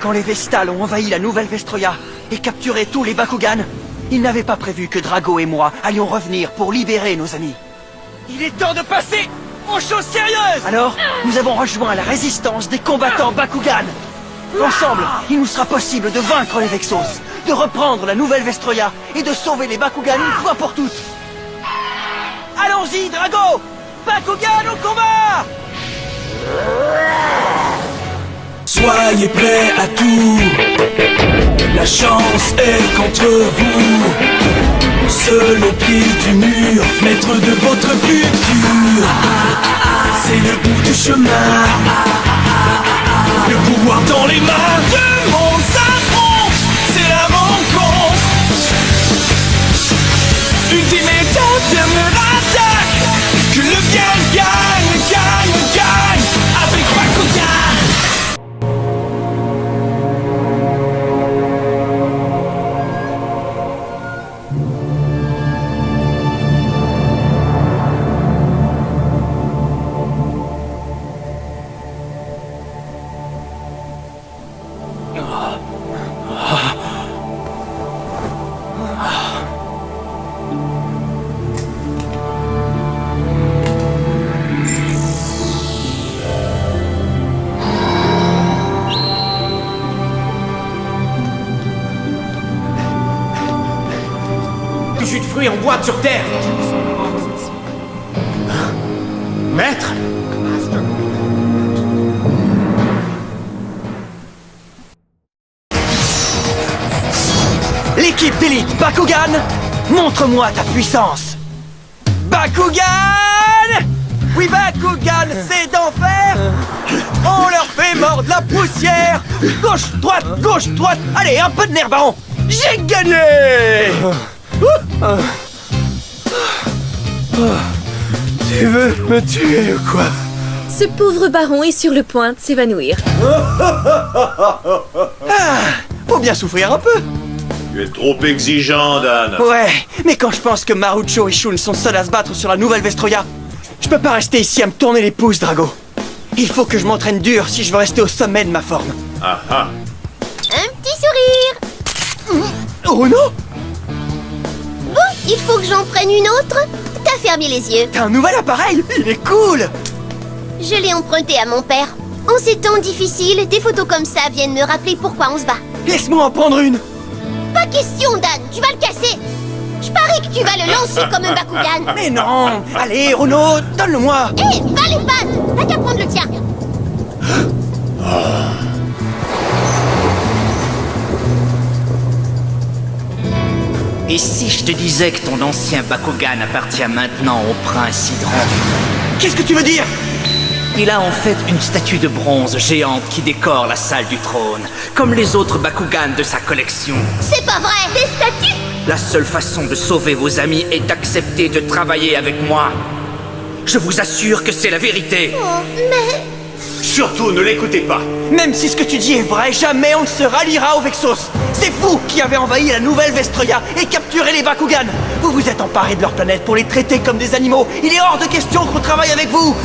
Quand les Vestals ont envahi la nouvelle Vestroia et capturé tous les Bakugan, ils n'avaient pas prévu que Drago et moi allions revenir pour libérer nos amis. Il est temps de passer aux choses sérieuses! Alors, nous avons rejoint la résistance des combattants Bakugan. Ensemble, il nous sera possible de vaincre les Vexos, de reprendre la nouvelle Vestroia et de sauver les Bakugan une fois pour toutes. Allons-y, Drago! Bakugan au combat! Soyez prêts à tout, la chance est contre vous. Seul au pied du mur, maître de votre futur. C'est le bout du chemin, le pouvoir dans les mains. Deux mondes s'affrontent, c'est la rencontre. Ultimate dernière attaque, que le bien gagne, gagne, gagne avec Bakugan. Jus de fruits en boîte sur terre. Maître? L'équipe d'élite Bakugan, montre-moi ta puissance. Bakugan! Oui, Bakugan, c'est d'enfer. On leur fait mordre la poussière. Gauche, droite. Allez, un peu de nerf, baron. J'ai gagné! Tu veux me tuer ou quoi? Ce pauvre baron est sur le point de s'évanouir. Faut bien souffrir un peu. Tu es trop exigeant, Dan. Ouais, mais quand je pense que Marucho et Shun sont seuls à se battre sur la nouvelle Vestroia, je peux pas rester ici à me tourner les pouces, Drago. Il faut que je m'entraîne dur si je veux rester au sommet de ma forme. Ah ah. Un petit sourire. Oh non! Bon, il faut que j'en prenne une autre. T'as fermé les yeux. T'as un nouvel appareil? Il est cool! Je l'ai emprunté à mon père. En ces temps difficiles, des photos comme ça viennent me rappeler pourquoi on se bat. Laisse-moi en prendre une! Pas question, Dan, tu vas le casser. Je parie que tu vas le lancer comme un Bakugan. Mais non! Allez, Renaud, donne-le-moi! Hé, va les pattes. T'as qu'à prendre le tien. Et si je te disais que ton ancien Bakugan appartient maintenant au prince Hydron? Qu'est-ce que tu veux dire? Il a en fait une statue de bronze géante qui décore la salle du trône, comme les autres Bakugan de sa collection. C'est pas vrai. Des statues? La seule façon de sauver vos amis est d'accepter de travailler avec moi. Je vous assure que c'est la vérité. Oh, mais... Surtout, ne l'écoutez pas. Même si ce que tu dis est vrai, jamais on ne se ralliera aux Vexos! C'est vous qui avez envahi la nouvelle Vestroia et capturé les Bakugan! Vous vous êtes emparés de leur planète pour les traiter comme des animaux! Il est hors de question qu'on travaille avec vous!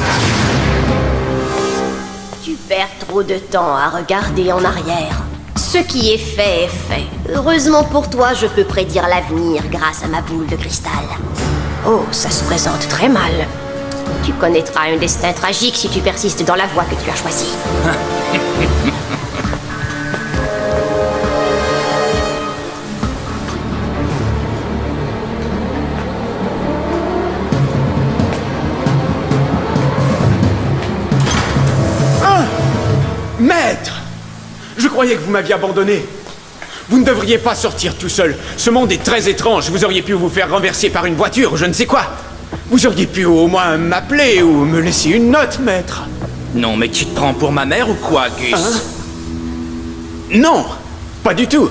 Tu perds trop de temps à regarder en arrière. Ce qui est fait est fait. Heureusement pour toi, je peux prédire l'avenir grâce à ma boule de cristal. Oh, ça se présente très mal. Tu connaîtras un destin tragique si tu persistes dans la voie que tu as choisie. Maître! Je croyais que vous m'aviez abandonné. Vous ne devriez pas sortir tout seul. Ce monde est très étrange. Vous auriez pu vous faire renverser par une voiture ou je ne sais quoi. Vous auriez pu au moins m'appeler ou me laisser une note, maître. Non, mais tu te prends pour ma mère ou quoi, Gus? Non, pas du tout.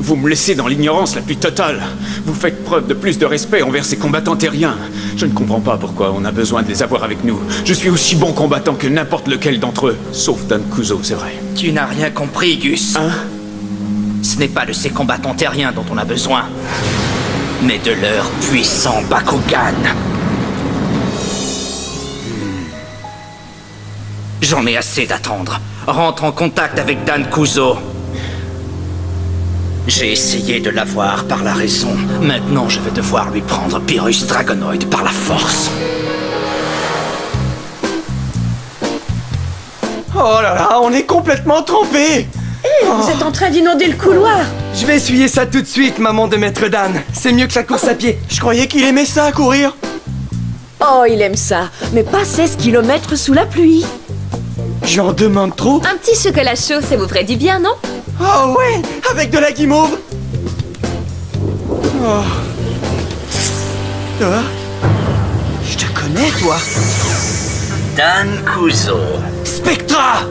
Vous me laissez dans l'ignorance la plus totale. Vous faites preuve de plus de respect envers ces combattants terriens. Je ne comprends pas pourquoi on a besoin de les avoir avec nous. Je suis aussi bon combattant que n'importe lequel d'entre eux. Sauf Dan Kuzo, c'est vrai. Tu n'as rien compris, Gus. Ce n'est pas de ces combattants terriens dont on a besoin, mais de leurs puissants Bakugan. J'en ai assez d'attendre. Rentre en contact avec Dan Kuzo. J'ai essayé de l'avoir par la raison. Maintenant, je vais devoir lui prendre Pyrrhus Dragonoid par la force. Oh là là, on est complètement trompés. Vous êtes en train d'inonder le couloir. Je vais essuyer ça tout de suite, maman de Maître Dan. C'est mieux que la course à pied. Je croyais qu'il aimait ça, courir. Oh, il aime ça, mais pas 16 km sous la pluie. J'en demande trop. Un petit chocolat chaud, ça vous ferait du bien, non? Oh ouais, avec de la guimauve. Oh. Je te connais, toi. Dan Kuzo, Spectra!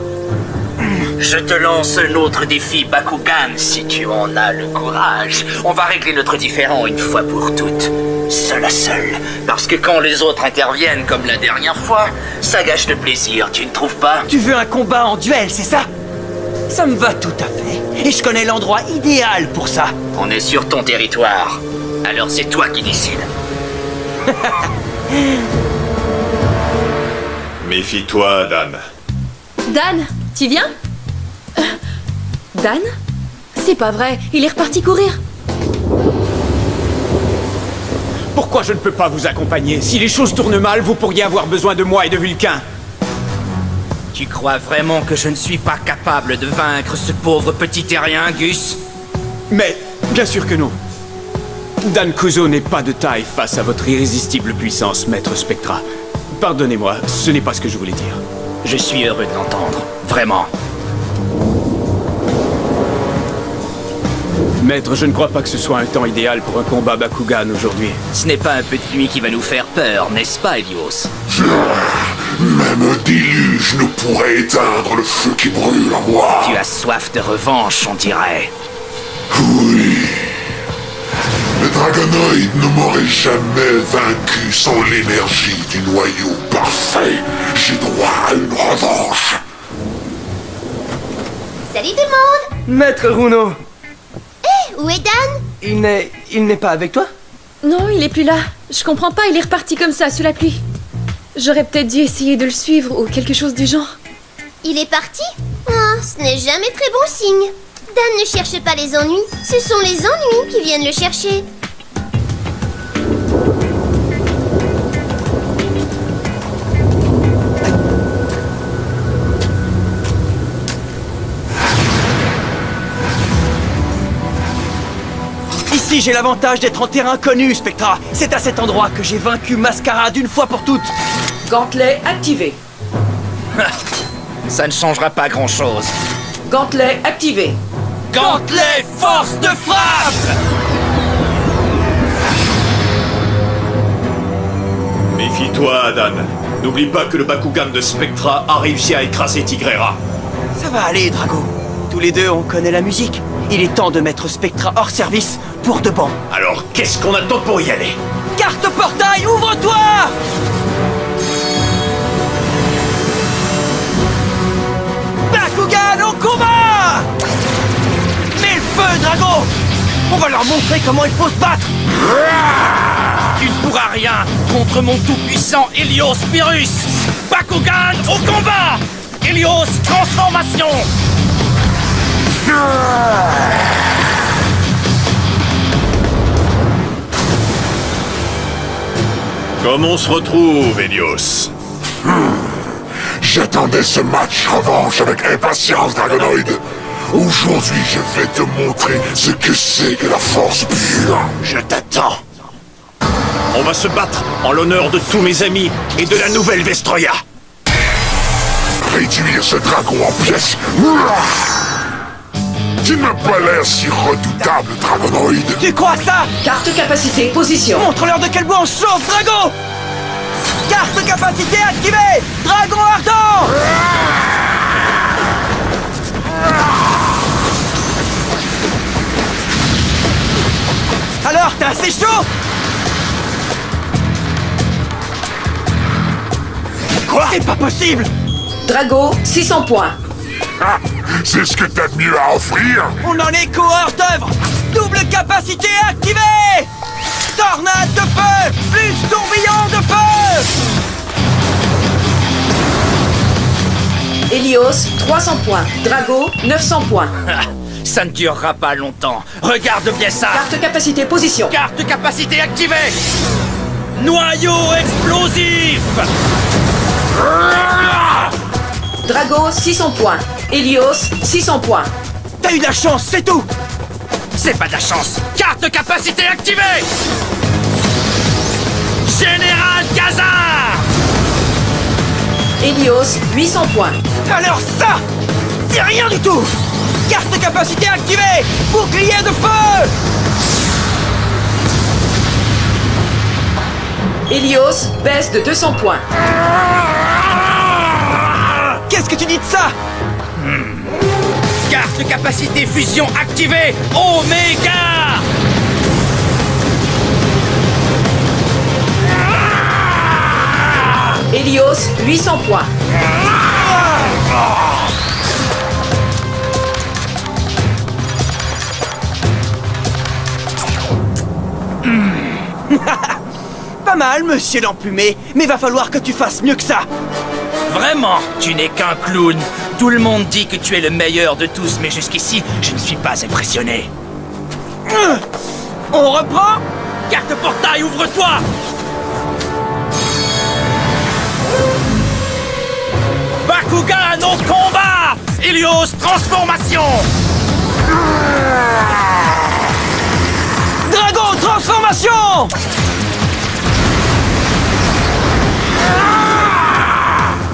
je te lance un autre défi Bakugan si tu en as le courage. On va régler notre différend une fois pour toutes. Seul à seul. Parce que quand les autres interviennent comme la dernière fois, ça gâche le plaisir, tu ne trouves pas? Tu veux un combat en duel, c'est ça? Ça me va tout à fait. Et je connais l'endroit idéal pour ça. On est sur ton territoire. Alors c'est toi qui décides. Méfie-toi, Dan. Dan, tu viens? Dan? C'est pas vrai, il est reparti courir. Pourquoi je ne peux pas vous accompagner? Si les choses tournent mal, vous pourriez avoir besoin de moi et de Vulcain. Tu crois vraiment que je ne suis pas capable de vaincre ce pauvre petit terrien, Gus? Mais, bien sûr que non. Dan Kuzo n'est pas de taille face à votre irrésistible puissance, Maître Spectra. Pardonnez-moi, ce n'est pas ce que je voulais dire. Je suis heureux de l'entendre, vraiment. Maître, je ne crois pas que ce soit un temps idéal pour un combat Bakugan aujourd'hui. Ce n'est pas un peu de nuit qui va nous faire peur, n'est-ce pas, Helios? Même un déluge ne pourrait éteindre le feu qui brûle en moi. Tu as soif de revanche, on dirait. Oui. Le Dragonoid ne m'aurait jamais vaincu sans l'énergie du noyau parfait. J'ai droit à une revanche. Salut tout le monde! Maître Runo, Où est Dan? il n'est pas avec toi? Non, il est plus là. Je comprends pas, il est reparti comme ça, sous la pluie. J'aurais peut-être dû essayer de le suivre ou quelque chose du genre. Il est parti? Ah, ce n'est jamais très bon signe. Dan ne cherche pas les ennuis, ce sont les ennuis qui viennent le chercher. Ici, j'ai l'avantage d'être en terrain connu, Spectra. C'est à cet endroit que j'ai vaincu Mascara d'une fois pour toutes. Gantelet activé. Ça ne changera pas grand-chose. Gantelet activé. Gantelet, force de frappe! Méfie-toi, Dan. N'oublie pas que le Bakugan de Spectra a réussi à écraser Tigrera. Ça va aller, Drago. Tous les deux, on connaît la musique. Il est temps de mettre Spectra hors service pour de bon. Alors, qu'est-ce qu'on attend pour y aller? Carte portail, ouvre-toi! Bakugan au combat! Mets le feu, Drago! On va leur montrer comment il faut se battre! Tu ne pourras rien contre mon tout-puissant Helios Pyrrhus. Bakugan au combat! Helios transformation! Comme on se retrouve, Helios? J'attendais ce match revanche avec impatience, Dragonoid. Aujourd'hui, je vais te montrer ce que c'est que la force pure. Je t'attends. On va se battre en l'honneur de tous mes amis et de la nouvelle Vestroya. Réduire ce dragon en pièces. Tu n'as pas l'air si redoutable, Dragonoid. Tu crois ça? Carte capacité, position. Montre-leur de quel bois on se chauffe, Drago! Carte capacité activée! Dragon ardent! Alors, t'es assez chaud? Quoi? C'est pas possible! Drago, 600 points. Ah, c'est ce que t'as de mieux à offrir. On en est qu'au hors d'œuvre! Double capacité activée! Tornade de feu! Plus tourbillon de feu! Helios, 300 points. Drago, 900 points. Ah, ça ne durera pas longtemps. Regarde bien ça. Carte capacité, position. Carte capacité activée. Noyau explosif. Drago, 600 points. Helios, 600 points. T'as eu de la chance, c'est tout. C'est pas de la chance. Carte capacité activée. Général Khazar. Helios, 800 points. Alors ça, c'est rien du tout. Carte capacité activée. Bouclier de feu. Helios, baisse de 200 points. Qu'est-ce que tu dis de ça? Carte capacité fusion activée. Oméga. Helios, 800 points. Pas mal, monsieur l'emplumé, mais va falloir que tu fasses mieux que ça. Vraiment, tu n'es qu'un clown. Tout le monde dit que tu es le meilleur de tous, mais jusqu'ici, je ne suis pas impressionné. On reprend? Carte portail, ouvre-toi. Bakugan au combat. Helios, transformation. Drago, transformation.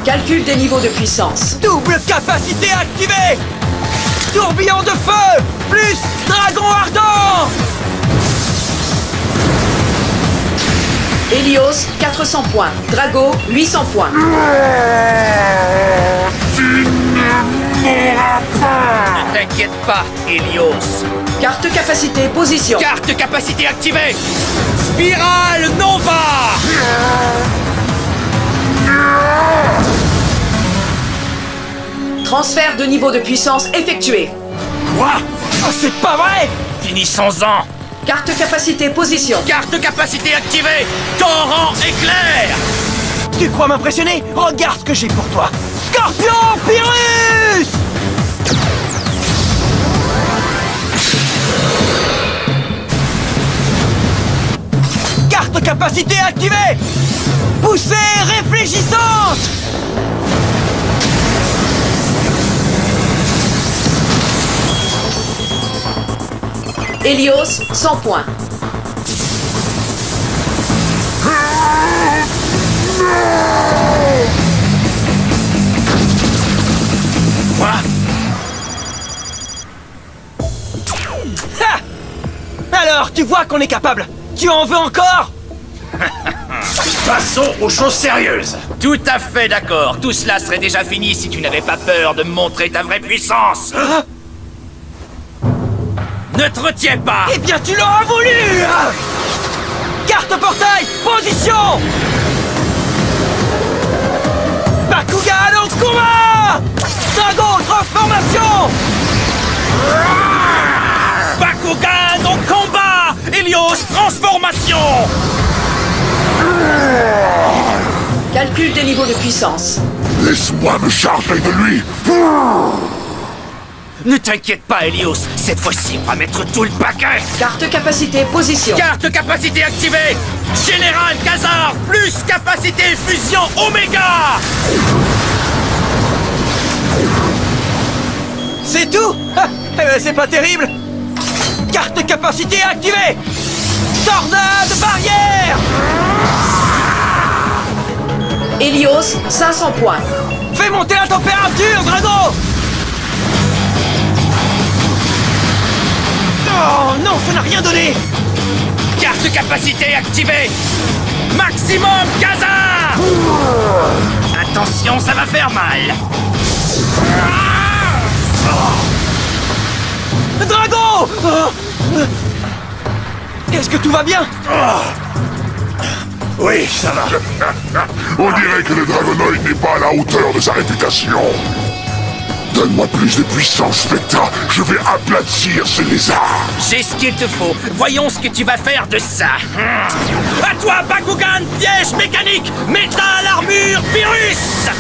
Calcul des niveaux de puissance. Double capacité activée. Tourbillon de feu, plus dragon ardent. Helios, 400 points. Drago, 800 points. Ne t'inquiète pas, Helios. Carte capacité, position. Carte capacité activée. Spirale Nova. Transfert de niveau de puissance effectué. Quoi? Oh, c'est pas vrai. Finissons-en. Carte capacité, position. Carte capacité activée. Torrent éclair. Tu crois m'impressionner? Regarde ce que j'ai pour toi. Scorpion Pyrrhus. Carte capacité activée. Poussée réfléchissante. Helios, 100 points. Quoi? Ha! Alors, tu vois qu'on est capable. Tu en veux encore? Passons aux choses sérieuses. Tout à fait d'accord. Tout cela serait déjà fini si tu n'avais pas peur de me montrer ta vraie puissance. Hein? Ne te retiens pas. Eh bien, tu l'auras voulu. Carte portail, position. Bakugan au combat. Drago, transformation. Bakugan au combat. Helios, transformation. Calcul des niveaux de puissance. Laisse-moi me charger de lui. Ne t'inquiète pas, Helios. Cette fois-ci, on va mettre tout le paquet. Carte capacité, position. Carte capacité activée. Général Khazar, plus capacité fusion Oméga. C'est tout? Eh ben, c'est pas terrible. Carte capacité activée. Tornade barrière. Helios, 500 points. Fais monter la température, Drago. Oh non, ça n'a rien donné. Carte capacité activée. Maximum Khazar. Attention, ça va faire mal. Drago. Est-ce que tout va bien? Oui, ça va. On dirait que le Dragonoid n'est pas à la hauteur de sa réputation. Donne-moi plus de puissance, Spectra. Je vais aplatir ce lézard. J'ai ce qu'il te faut. Voyons ce que tu vas faire de ça. À toi, Bakugan, piège mécanique, métal, armure, virus.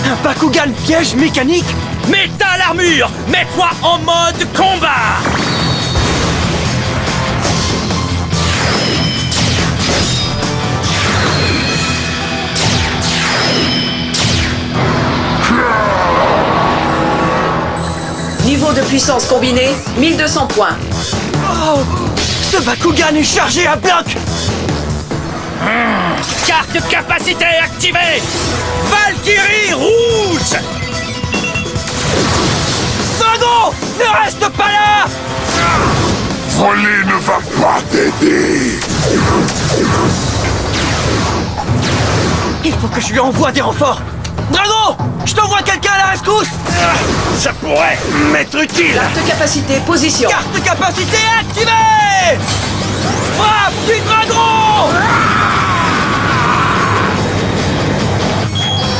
Un Bakugan piège mécanique? Métal armure, mets-toi en mode combat. Niveau de puissance combiné, 1200 points. Oh, ce Bakugan est chargé à bloc! Carte capacité activée. Valkyrie rouge. Drago, ne reste pas là! Voler ne va pas t'aider. Il faut que je lui envoie des renforts. Drago, je t'envoie quelqu'un à la rescousse! Ça pourrait m'être utile. Carte capacité, position. Carte capacité activée! Frappe du dragon!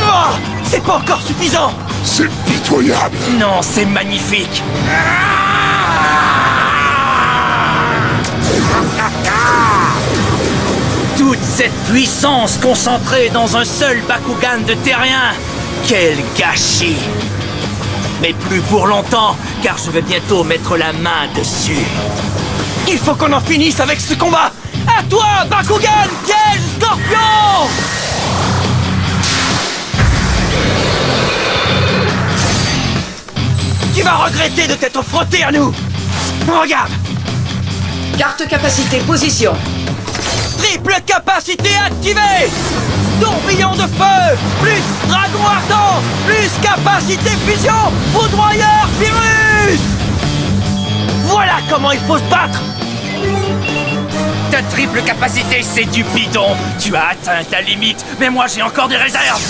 Oh, c'est pas encore suffisant! C'est pitoyable. Non, c'est magnifique. Toute cette puissance concentrée dans un seul Bakugan de terrien. Quel gâchis! Mais plus pour longtemps, car je vais bientôt mettre la main dessus. Il faut qu'on en finisse avec ce combat! À toi, Bakugan piège Scorpion! Tu vas regretter de t'être frotté à nous! Regarde! Carte capacité, position. Triple capacité activée! Tourbillon de feu! Plus dragon ardent! Plus capacité fusion! Foudroyeur virus! Voilà comment il faut se battre! Ta triple capacité, c'est du bidon. Tu as atteint ta limite, mais moi j'ai encore des réserves.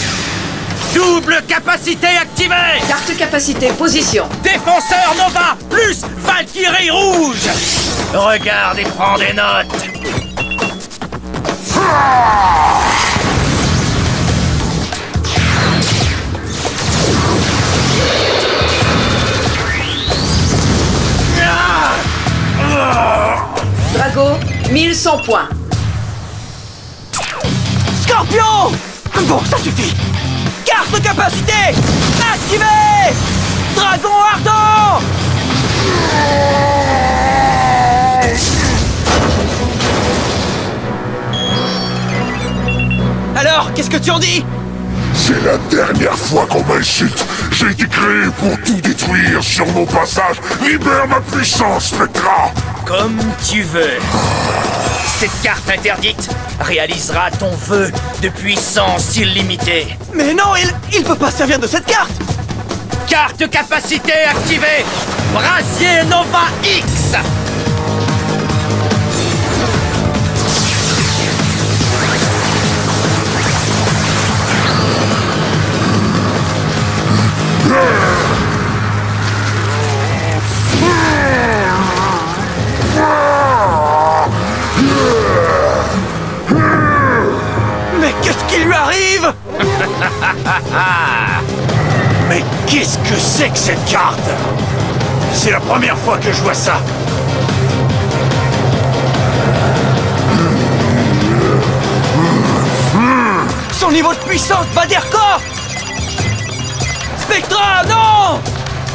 Double capacité activée. Carte capacité, position. Défenseur Nova, plus Valkyrie rouge. Regarde et prends des notes. Drago, 1100 points. Scorpion! Bon, ça suffit! Carte capacité activée! Dragon ardent! Alors, qu'est-ce que tu en dis? C'est la dernière fois qu'on m'insulte. J'ai été créé pour tout détruire sur mon passage. Libère ma puissance, Spectra! Comme tu veux. Cette carte interdite réalisera ton vœu de puissance illimitée. Mais non, il peut pas servir de cette carte! Carte capacité activée. Brasier Nova X. Mais qu'est-ce qui lui arrive? Mais qu'est-ce que c'est que cette carte? C'est la première fois que je vois ça. Son niveau de puissance bat des records! Spectra, non!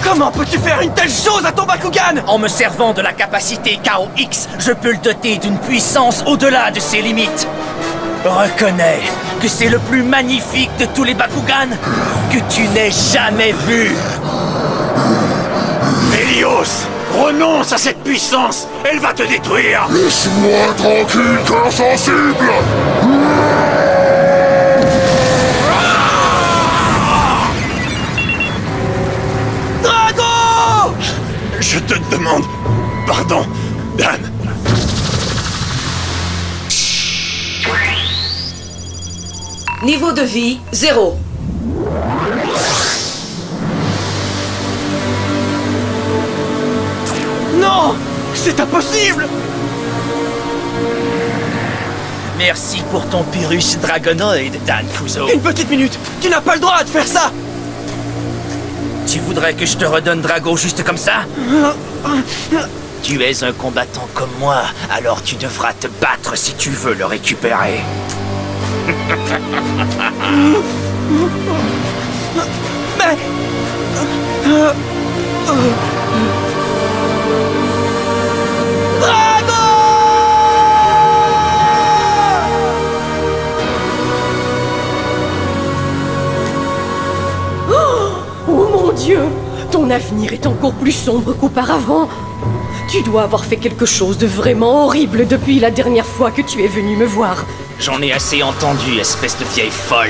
Comment peux-tu faire une telle chose à ton Bakugan? En me servant de la capacité KOX, je peux le doter d'une puissance au-delà de ses limites. Reconnais que c'est le plus magnifique de tous les Bakugan que tu n'aies jamais vu. Helios, renonce à cette puissance. Elle va te détruire. Laisse-moi tranquille, cœur sensible! Drago! Je te demande pardon, Dan. Niveau de vie, 0. Non! C'est impossible! Merci pour ton Pyrrhus Dragonoid, Dan Kuzo. Une petite minute! Tu n'as pas le droit de faire ça! Tu voudrais que je te redonne Drago juste comme ça? Tu es un combattant comme moi, alors tu devras te battre si tu veux le récupérer. Mais... Drago! Oh mon Dieu! Ton avenir est encore plus sombre qu'auparavant. Tu dois avoir fait quelque chose de vraiment horrible depuis la dernière fois que tu es venu me voir. J'en ai assez entendu, espèce de vieille folle.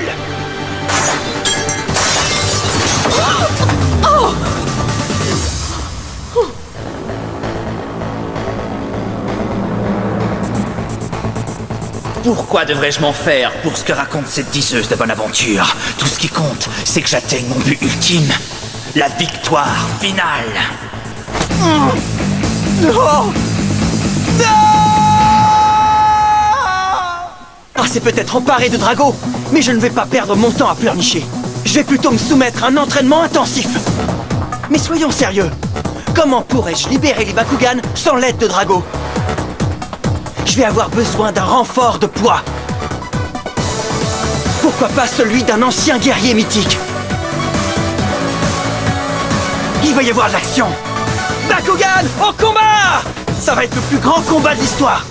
Pourquoi devrais-je m'en faire pour ce que raconte cette diseuse de bonne aventure? Tout ce qui compte, c'est que j'atteigne mon but ultime. La victoire finale. Non! Ah, c'est peut-être emparé de Drago, mais je ne vais pas perdre mon temps à pleurnicher. Je vais plutôt me soumettre à un entraînement intensif. Mais soyons sérieux. Comment pourrais-je libérer les Bakugan sans l'aide de Drago? Je vais avoir besoin d'un renfort de poids. Pourquoi pas celui d'un ancien guerrier mythique? Il va y avoir de l'action. Bakugan, au combat! Ça va être le plus grand combat de l'histoire.